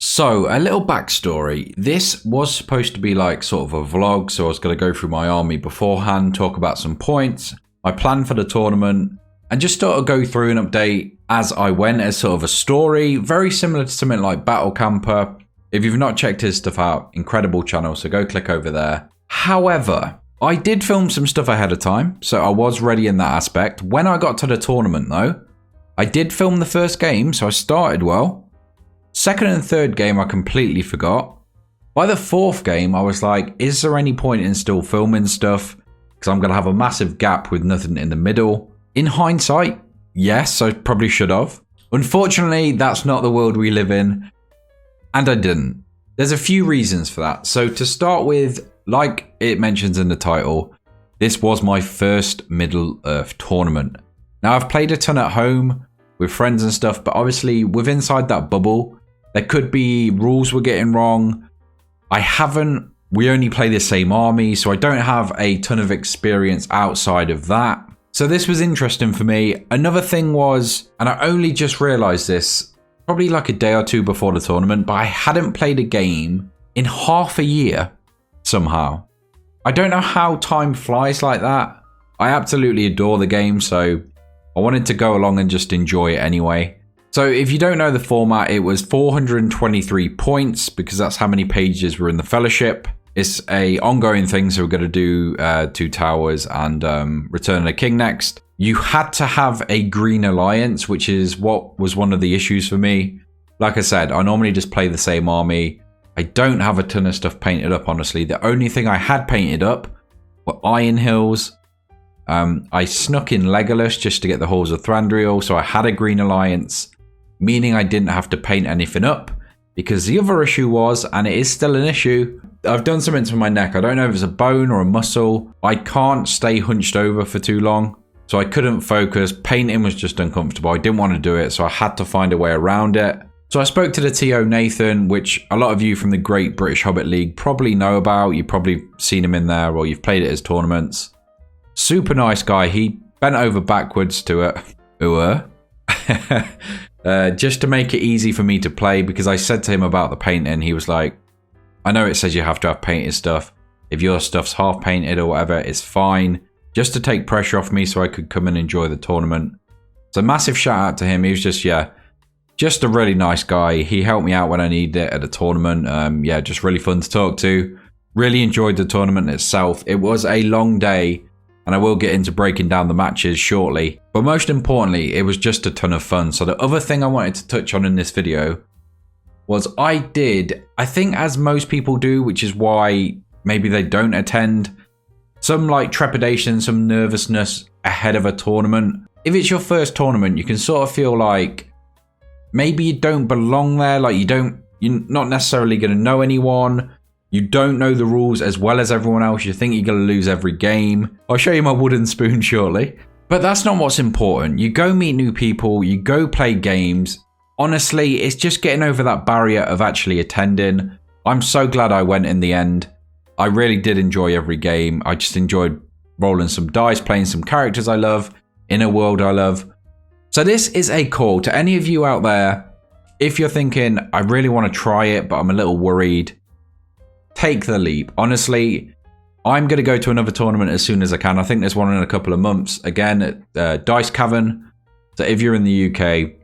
So, a little backstory. This was supposed to be like sort of a vlog, so I was going to go through my army beforehand, talk about some points, my plan for the tournament, and just sort of go through an update as I went as sort of a story, very similar to something like Battle Camper. If you've not checked his stuff out, incredible channel, so go click over there. However, I did film some stuff ahead of time, so I was ready in that aspect. When I got to the tournament though, I did film the first game, so I started well. Second and third game, I completely forgot. By the fourth game, I was like, is there any point in still filming stuff? Because I'm going to have a massive gap with nothing in the middle. In hindsight, yes, I probably should have. Unfortunately, that's not the world we live in. And I didn't. There's a few reasons for that. So to start with, like it mentions in the title, this was my first Middle Earth tournament. Now, I've played a ton at home with friends and stuff, but obviously with inside that bubble, there could be rules we're getting wrong. We only play the same army, so I don't have a ton of experience outside of that. So this was interesting for me. Another thing was, and I only just realized this probably like a day or two before the tournament, but I hadn't played a game in half a year somehow. I don't know how time flies like that. I absolutely adore the game, so I wanted to go along and just enjoy it anyway. So if you don't know the format, it was 423 points because that's how many pages were in the Fellowship. It's a ongoing thing, so we're going to do 2 towers and Return of the King next. You had to have a green alliance, which is what was one of the issues for me. Like I said, I normally just play the same army. I don't have a ton of stuff painted up, honestly. The only thing I had painted up were Iron Hills. I snuck in Legolas just to get the Halls of Thranduil, so I had a green alliance, meaning I didn't have to paint anything up. Because the other issue was, and it is still an issue, I've done something to my neck. I don't know if it's a bone or a muscle. I can't stay hunched over for too long, so I couldn't focus. Painting was just uncomfortable. I didn't want to do it, so I had to find a way around it. So I spoke to the TO Nathan, which a lot of you from the Great British Hobbit League probably know about. You've probably seen him in there, or you've played at his tournaments. Super nice guy. He bent over backwards to it. Just to make it easy for me to play, because I said to him about the painting. He was like, I know it says you have to have painted stuff. If your stuff's half painted or whatever, it's fine. Just to take pressure off me so I could come and enjoy the tournament. So massive shout out to him. He was just a really nice guy. He helped me out when I needed it at the tournament. Just really fun to talk to. Really enjoyed the tournament itself. It was a long day, and I will get into breaking down the matches shortly. But most importantly, it was just a ton of fun. So the other thing I wanted to touch on in this video was I think as most people do, which is why maybe they don't attend, some like trepidation, some nervousness ahead of a tournament. If it's your first tournament, you can sort of feel like maybe you don't belong there. Like you're not necessarily going to know anyone. You don't know the rules as well as everyone else. You think you're going to lose every game. I'll show you my wooden spoon shortly. But that's not what's important. You go meet new people. You go play games. Honestly, it's just getting over that barrier of actually attending. I'm so glad I went in the end. I really did enjoy every game. I just enjoyed rolling some dice, playing some characters I love, in a world I love. So this is a call to any of you out there. If you're thinking, I really want to try it, but I'm a little worried, take the leap. Honestly, I'm going to go to another tournament as soon as I can. I think there's one in a couple of months. Again, at Dice Cavern. So if you're in the UK,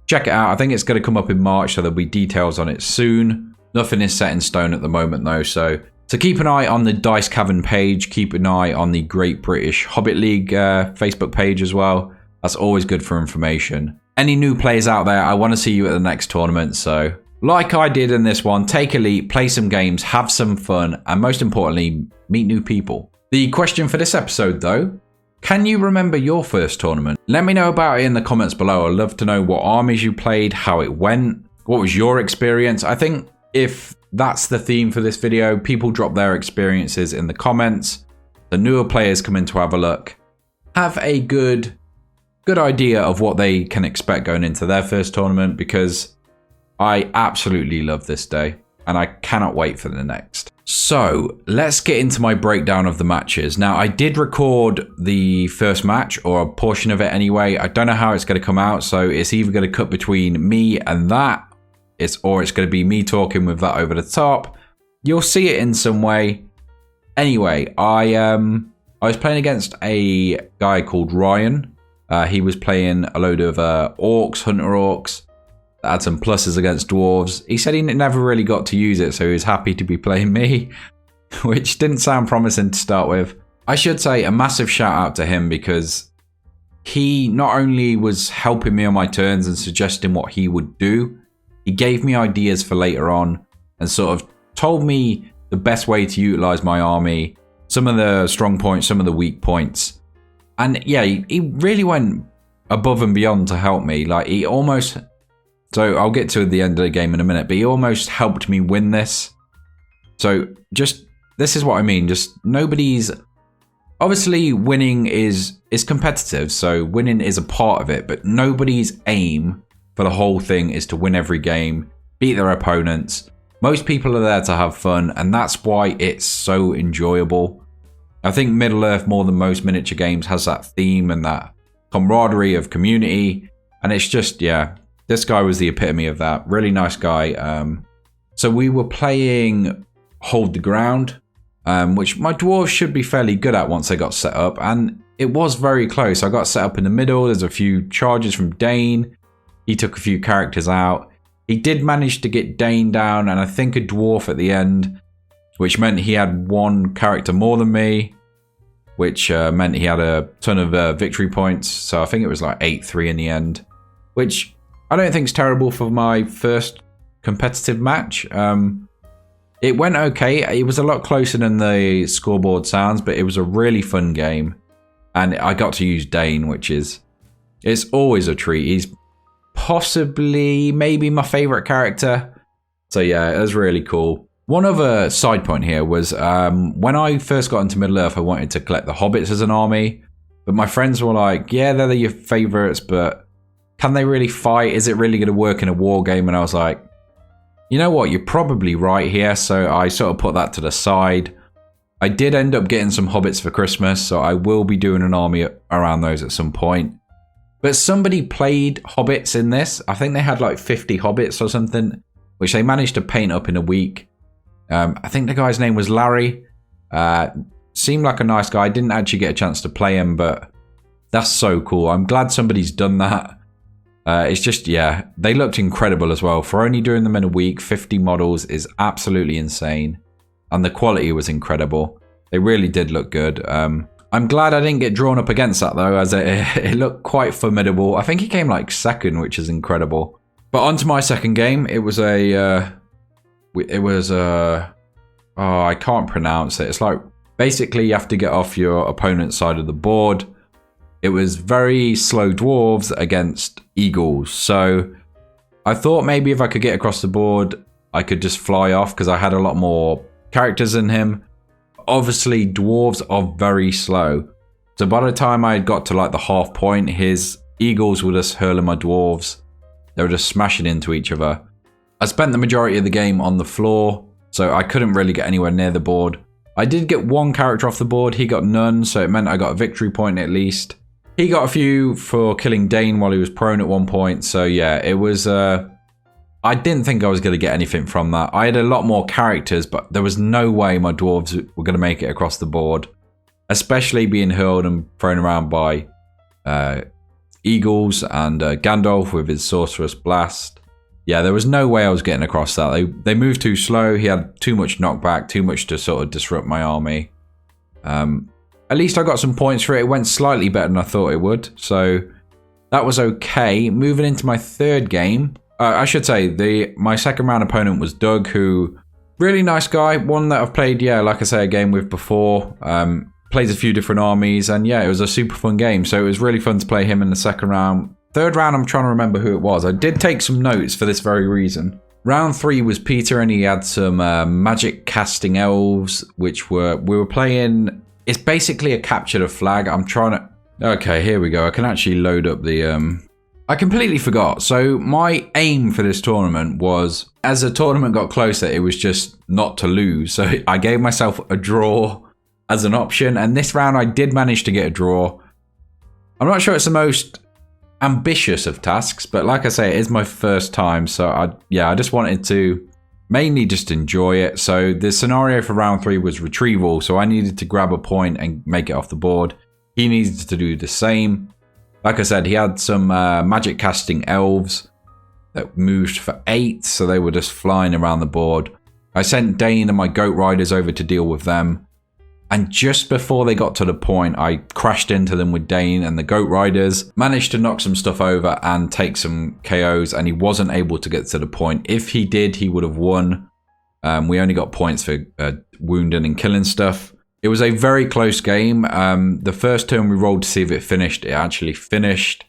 check it out. I think it's going to come up in March, so there'll be details on it soon. Nothing is set in stone at the moment, though. So keep an eye on the Dice Cavern page. Keep an eye on the Great British Hobbit League Facebook page as well. That's always good for information. Any new players out there, I want to see you at the next tournament. So like I did in this one, take a leap, play some games, have some fun, and most importantly, meet new people. The question for this episode, though, can you remember your first tournament? Let me know about it in the comments below. I'd love to know what armies you played, how it went, what was your experience. I think if that's the theme for this video, people drop their experiences in the comments. The newer players come in to have a look. Have a good idea of what they can expect going into their first tournament, because I absolutely love this day and I cannot wait for the next. So let's get into my breakdown of the matches. Now, I did record the first match, or a portion of it anyway. I don't know how it's going to come out, so it's either going to cut between me and that, it's going to be me talking with that over the top. You'll see it in some way. Anyway, I was playing against a guy called Ryan. He was playing a load of orcs, hunter orcs. That had some pluses against dwarves. He said he never really got to use it, so he was happy to be playing me, which didn't sound promising to start with. I should say a massive shout out to him, because he not only was helping me on my turns and suggesting what he would do, he gave me ideas for later on and sort of told me the best way to utilize my army, some of the strong points, some of the weak points. And yeah, he really went above and beyond to help me. Like, he almost... So I'll get to the end of the game in a minute, but he almost helped me win this. So just... This is what I mean. Just nobody's... Obviously, winning is competitive, so winning is a part of it, but nobody's aim for the whole thing is to win every game, beat their opponents. Most people are there to have fun, and that's why it's so enjoyable. I think Middle Earth, more than most miniature games, has that theme and that camaraderie of community, and it's just, yeah, this guy was the epitome of that. Really nice guy. So we were playing Hold the Ground, which my dwarves should be fairly good at once they got set up, and it was very close. I got set up in the middle. There's a few charges from Dane. He took a few characters out. He did manage to get Dane down, and I think a dwarf at the end, which meant he had one character more than me, which meant he had a ton of victory points. So I think it was like 8-3 in the end, which I don't think is terrible for my first competitive match. It went okay. It was a lot closer than the scoreboard sounds, but it was a really fun game. And I got to use Dane, which is... It's always a treat. He's possibly, maybe my favourite character. So yeah, it was really cool. One other side point here was when I first got into Middle Earth, I wanted to collect the hobbits as an army. But my friends were like, yeah, they're your favourites, but can they really fight? Is it really going to work in a war game? And I was like, you know what, you're probably right here, so I sort of put that to the side. I did end up getting some hobbits for Christmas, so I will be doing an army around those at some point. But somebody played hobbits in this. I think they had like 50 hobbits or something, which they managed to paint up in a week. I think the guy's name was Larry. Seemed like a nice guy. I didn't actually get a chance to play him, but that's so cool. I'm glad somebody's done that. It's just, yeah, they looked incredible as well. For only doing them in a week, 50 models is absolutely insane. And the quality was incredible. They really did look good. I'm glad I didn't get drawn up against that, though, as it looked quite formidable. I think he came like second, which is incredible. But on to my second game. It was I can't pronounce it. It's like, basically you have to get off your opponent's side of the board. It was very slow dwarves against eagles. So I thought maybe if I could get across the board, I could just fly off because I had a lot more characters than him. Obviously, dwarves are very slow. So by the time I got to like the half point, his eagles were just hurling my dwarves. They were just smashing into each other. I spent the majority of the game on the floor, so I couldn't really get anywhere near the board. I did get one character off the board. He got none, so it meant I got a victory point at least. He got a few for killing Dane while he was prone at one point. So yeah, it was... I didn't think I was going to get anything from that. I had a lot more characters, but there was no way my dwarves were going to make it across the board. Especially being hurled and thrown around by eagles and Gandalf with his Sorcerous Blast. Yeah, there was no way I was getting across that. They moved too slow. He had too much knockback, too much to sort of disrupt my army. At least I got some points for it. It went slightly better than I thought it would. So that was okay. Moving into my third game. I should say, my second round opponent was Doug, who... Really nice guy. One that I've played, yeah, like I say, a game with before. Plays a few different armies. And yeah, it was a super fun game. So it was really fun to play him in the second round. Third round, I'm trying to remember who it was. I did take some notes for this very reason. Round 3 was Peter, and he had some magic casting elves, which we were playing... It's basically a capture the flag. I'm trying to... Okay, here we go. I can actually load up the... I completely forgot. So my aim for this tournament was, as the tournament got closer, it was just not to lose. So I gave myself a draw as an option. And this round, I did manage to get a draw. I'm not sure it's the most ambitious of tasks, but like I say, it is my first time, so I just wanted to mainly just enjoy it. So the scenario for round 3 was retrieval, so I needed to grab a point and make it off the board. He needed to do the same. Like I said, he had some magic casting elves that moved for 8, so they were just flying around the board. I sent Dane and my goat riders over to deal with them. And just before they got to the point, I crashed into them with Dane and the goat riders, managed to knock some stuff over and take some KOs, and he wasn't able to get to the point. If he did, he would have won. We only got points for wounding and killing stuff. It was a very close game. The first turn we rolled to see if it finished, it actually finished.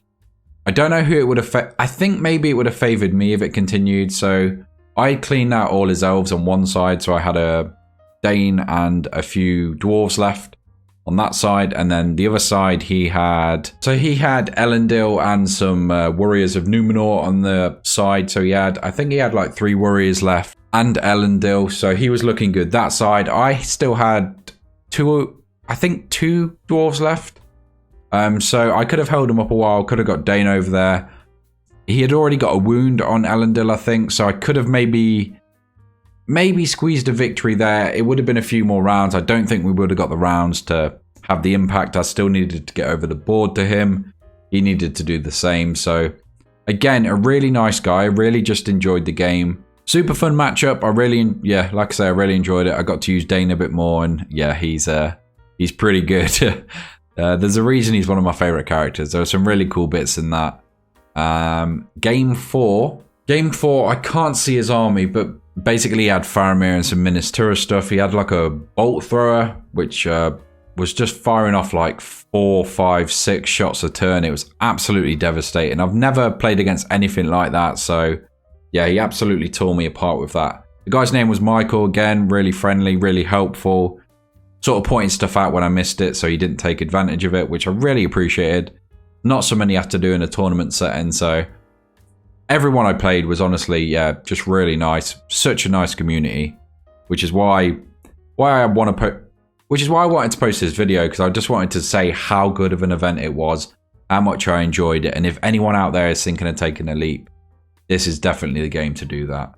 I don't know who it would affect. I think maybe it would have favored me if it continued. So I cleaned out all his elves on one side, so I had a Dane and a few dwarves left on that side, and then the other side he had Elendil and some warriors of Numenor on the side. So I think he had like 3 warriors left and Elendil, so he was looking good that side. I still had 2 dwarves left, so I could have held him up a while, could have got Dane over there. He had already got a wound on Elendil, I think, so I could have maybe squeezed a victory there. It would have been a few more rounds. I don't think we would have got the rounds to have the impact. I still needed to get over the board to him. He needed to do the same. So again, a really nice guy. Really just enjoyed the game. Super fun matchup. Like I say, I really enjoyed it. I got to use Dane a bit more, and yeah, he's pretty good. There's a reason he's one of my favorite characters. There were some really cool bits in that. Game 4, I can't see his army, but basically he had Faramir and some Ministera stuff. He had like a bolt thrower, which was just firing off like 4, 5, 6 shots a turn. It was absolutely devastating. I've never played against anything like that, so yeah, he absolutely tore me apart with that. The guy's name was Michael. Again, really friendly, really helpful, sort of pointing stuff out when I missed it, so he didn't take advantage of it, which I really appreciated. Not so many have to do in a tournament setting, so everyone I played was honestly, just really nice. Such a nice community, which is why I wanted to post this video, because I just wanted to say how good of an event it was, how much I enjoyed it, and if anyone out there is thinking of taking a leap, this is definitely the game to do that.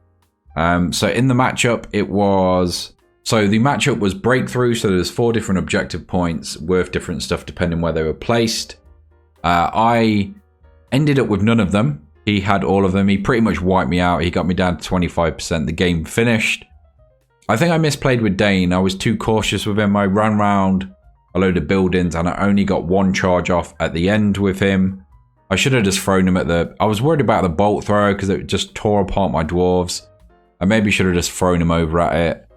So in the matchup, the matchup was breakthrough. So there's 4 different objective points worth different stuff depending where they were placed. I ended up with none of them. He had all of them. He pretty much wiped me out. He got me down to 25%. The game finished. I think I misplayed with Dane. I was too cautious with him. I ran around a load of buildings and I only got 1 charge off at the end with him. I should have just thrown him I was worried about the bolt throw because it just tore apart my dwarves. I maybe should have just thrown him over at it.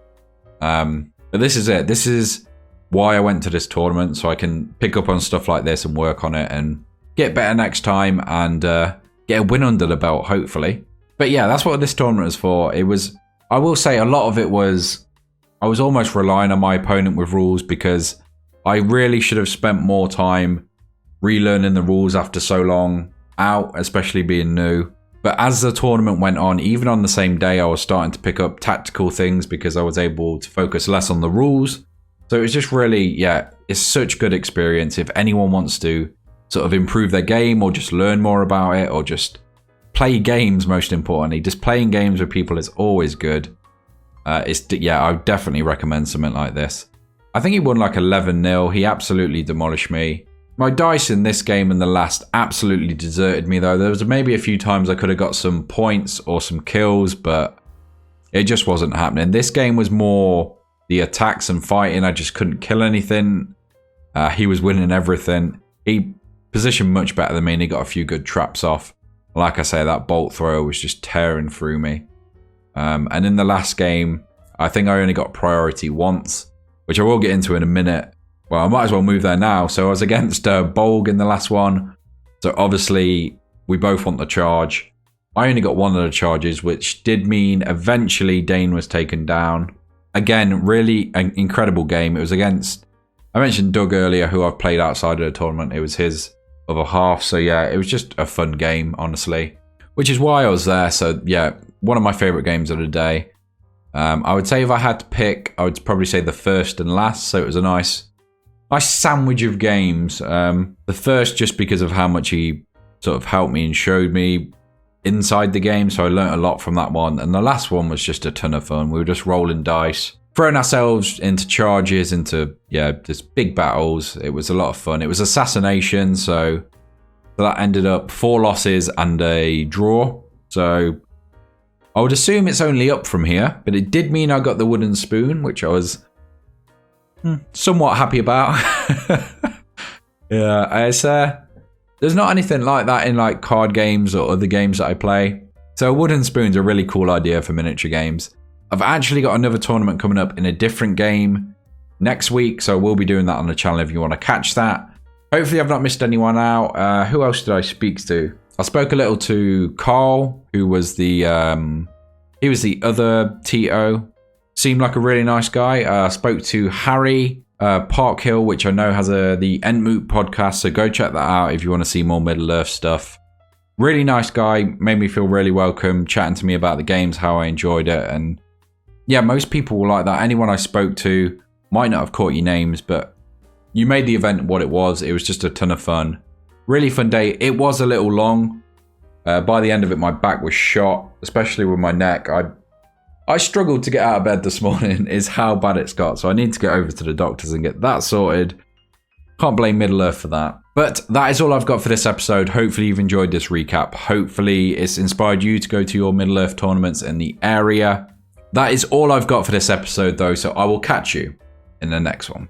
But this is it. This is why I went to this tournament, so I can pick up on stuff like this and work on it and get better next time and get a win under the belt, hopefully. But yeah, that's what this tournament was for. I will say a lot of it was, I was almost relying on my opponent with rules, because I really should have spent more time relearning the rules after so long out, especially being new. But as the tournament went on, even on the same day, I was starting to pick up tactical things because I was able to focus less on the rules. So it was just really, it's such good experience. If anyone wants to sort of improve their game or just learn more about it or just play games, most importantly, just playing games with people is always good. I would definitely recommend something like this. I think he won like 11-0. He absolutely demolished me. My dice in this game and the last absolutely deserted me, though. There was maybe a few times I could have got some points or some kills, but it just wasn't happening. This game was more the attacks and fighting. I just couldn't kill anything. He was winning everything. He positioned much better than me, and he got a few good traps off. Like I say, that bolt thrower was just tearing through me. And in the last game, I think I only got priority once, which I will get into in a minute. Well, I might as well move there now. So I was against Bolg in the last one. So obviously, we both want the charge. I only got one of the charges, which did mean eventually Dane was taken down. Again, really an incredible game. It was against, I mentioned Doug earlier, who I've played outside of the tournament. It was his other half. So yeah, it was just a fun game, honestly, which is why I was there. So yeah, one of my favorite games of the day. I would say if I had to pick, I would probably say the first and last. So it was a nice sandwich of games. The first, just because of how much he sort of helped me and showed me inside the game. So I learnt a lot from that one. And the last one was just a ton of fun. We were just rolling dice, throwing ourselves into charges, into, just big battles. It was a lot of fun. It was assassination. So that ended up 4 losses and a draw. So I would assume it's only up from here, but it did mean I got the wooden spoon, which I was somewhat happy about. There's not anything like that in like card games or other games that I play. So a wooden spoon's a really cool idea for miniature games. I've actually got another tournament coming up in a different game next week, so we'll be doing that on the channel if you want to catch that. Hopefully I've not missed anyone out. Who else did I speak to? I spoke a little to Carl, who was the other TO. Seemed like a really nice guy. I spoke to Harry Parkhill, which I know has the Entmoot podcast, so go check that out if you want to see more Middle Earth stuff. Really nice guy, made me feel really welcome, chatting to me about the games, how I enjoyed it, and yeah, most people were like that. Anyone I spoke to might not have caught your names, but you made the event what it was. It was just a ton of fun. Really fun day. It was a little long. By the end of it, my back was shot, especially with my neck. I struggled to get out of bed this morning, is how bad it's got. So I need to get over to the doctors and get that sorted. Can't blame Middle Earth for that. But that is all I've got for this episode. Hopefully you've enjoyed this recap. Hopefully it's inspired you to go to your Middle Earth tournaments in the area. That is all I've got for this episode though, so I will catch you in the next one.